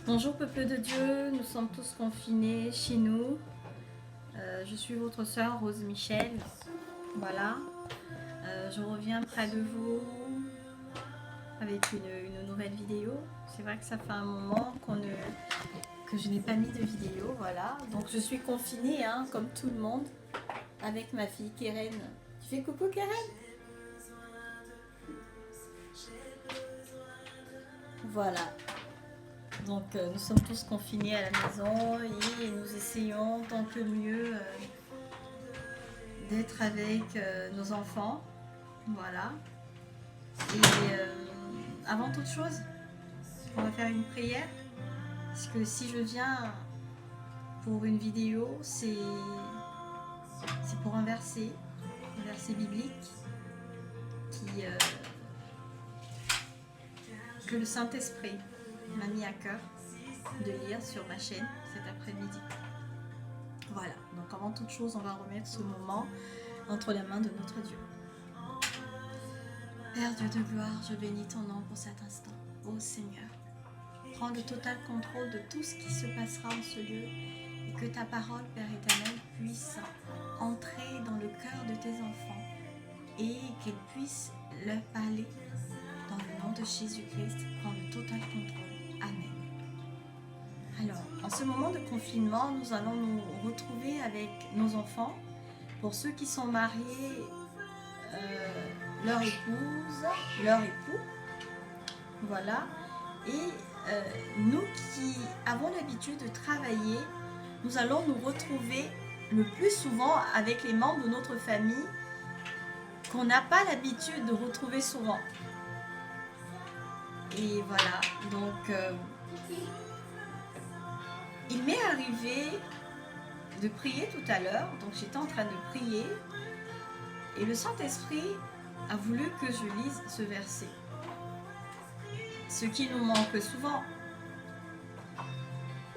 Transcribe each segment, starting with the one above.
Bonjour peuple de Dieu, nous sommes tous confinés chez nous. Je suis votre sœur Rose Michel. Voilà, je reviens près de vous avec une nouvelle vidéo. C'est vrai que ça fait un moment que je n'ai pas mis de vidéo. Voilà, donc je suis confinée hein, comme tout le monde avec ma fille Keren. Tu fais coucou Keren? Voilà. Donc nous sommes tous confinés à la maison et nous essayons tant que mieux d'être avec nos enfants. Voilà. Et avant toute chose, on va faire une prière. Parce que si je viens pour une vidéo, c'est pour un verset biblique que le Saint-Esprit m'a mis à cœur de lire sur ma chaîne cet après-midi. Voilà, donc avant toute chose, on va remettre ce moment entre les mains de notre Dieu. Père Dieu de gloire, je bénis ton nom pour cet instant. Ô Seigneur, prends le total contrôle de tout ce qui se passera en ce lieu et que ta parole, Père éternel, puisse entrer dans le cœur de tes enfants et qu'elle puisse leur parler dans le nom de Jésus-Christ. Prends le total contrôle. Amen. Alors, en ce moment de confinement, nous allons nous retrouver avec nos enfants. Pour ceux qui sont mariés, leur épouse, leur époux, voilà. Et nous qui avons l'habitude de travailler, nous allons nous retrouver le plus souvent avec les membres de notre famille qu'on n'a pas l'habitude de retrouver souvent. Et voilà, donc il m'est arrivé de prier tout à l'heure, donc j'étais en train de prier et le Saint-Esprit a voulu que je lise ce verset. Ce qui nous manque souvent.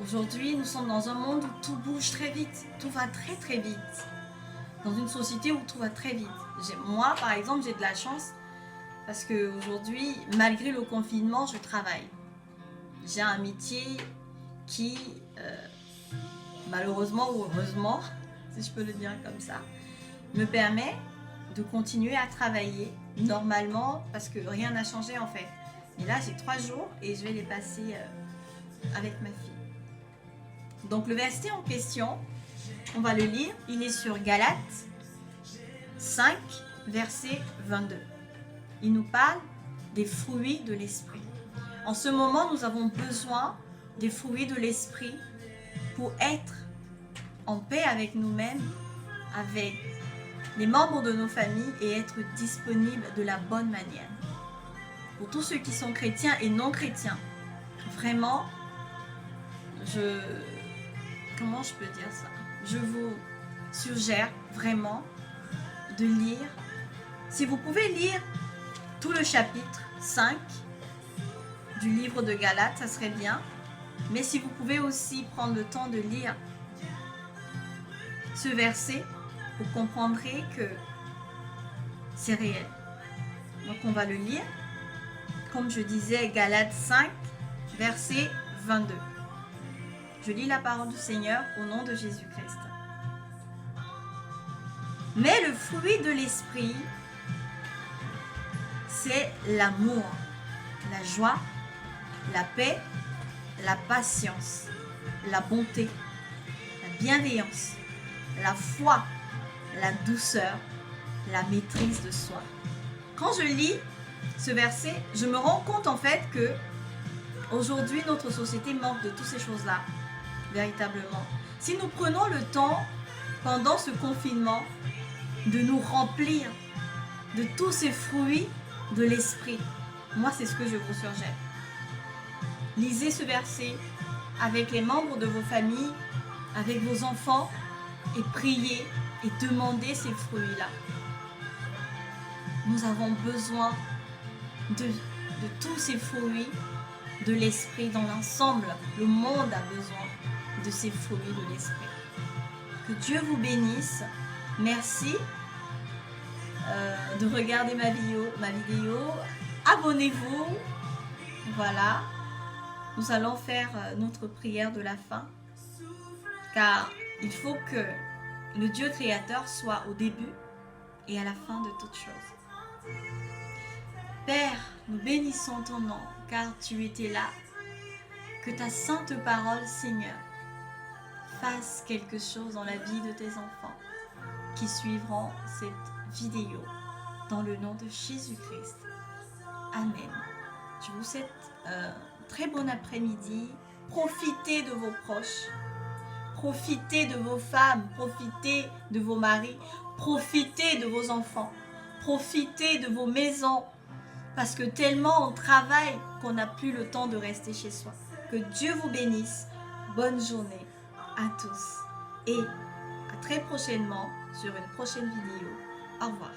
Aujourd'hui, nous sommes dans un monde où tout bouge très vite, tout va très très vite. Dans une société où tout va très vite. Moi, par exemple, j'ai de la chance parce qu'aujourd'hui, malgré le confinement, je travaille. J'ai un métier qui, malheureusement ou heureusement, si je peux le dire comme ça, me permet de continuer à travailler normalement parce que rien n'a changé en fait. Et là, j'ai 3 jours et je vais les passer avec ma fille. Donc le verset en question, on va le lire. Il est sur Galates 5, verset 22. Il nous parle des fruits de l'esprit. En ce moment, nous avons besoin des fruits de l'esprit pour être en paix avec nous-mêmes, avec les membres de nos familles et être disponibles de la bonne manière. Pour tous ceux qui sont chrétiens et non chrétiens, vraiment, comment je peux dire ça? Je vous suggère vraiment de lire. Si vous pouvez lire tout le chapitre 5 du livre de Galates, ça serait bien. Mais si vous pouvez aussi prendre le temps de lire ce verset, vous comprendrez que c'est réel. Donc on va le lire. Comme je disais, Galates 5, verset 22. Je lis la parole du Seigneur au nom de Jésus-Christ. Mais le fruit de l'esprit, c'est l'amour, la joie, la paix, la patience, la bonté, la bienveillance, la foi, la douceur, la maîtrise de soi. Quand je lis ce verset, je me rends compte en fait que aujourd'hui notre société manque de toutes ces choses-là, véritablement. Si nous prenons le temps pendant ce confinement de nous remplir de tous ces fruits de l'esprit, moi c'est ce que je vous suggère. Lisez ce verset avec les membres de vos familles, avec vos enfants et priez et demandez ces fruits-là. Nous avons besoin de tous ces fruits de l'esprit dans l'ensemble. Le monde a besoin de ces fruits de l'esprit. Que Dieu vous bénisse. Merci de regarder ma vidéo. Abonnez-vous. Voilà. nous allons faire notre prière de la fin, car il faut que le Dieu créateur soit au début et à la fin de toutes choses. Père, nous bénissons ton nom, car tu étais là. Que ta sainte parole, Seigneur, fasse quelque chose dans la vie de tes enfants qui suivront cette vidéo. Dans le nom de Jésus-Christ. Amen. Je vous souhaite un très bon après-midi. Profitez de vos proches. Profitez de vos femmes. Profitez de vos maris. Profitez de vos enfants. Profitez de vos maisons. Parce que tellement on travaille qu'on n'a plus le temps de rester chez soi. Que Dieu vous bénisse. Bonne journée à tous. Et à très prochainement sur une prochaine vidéo. Au revoir.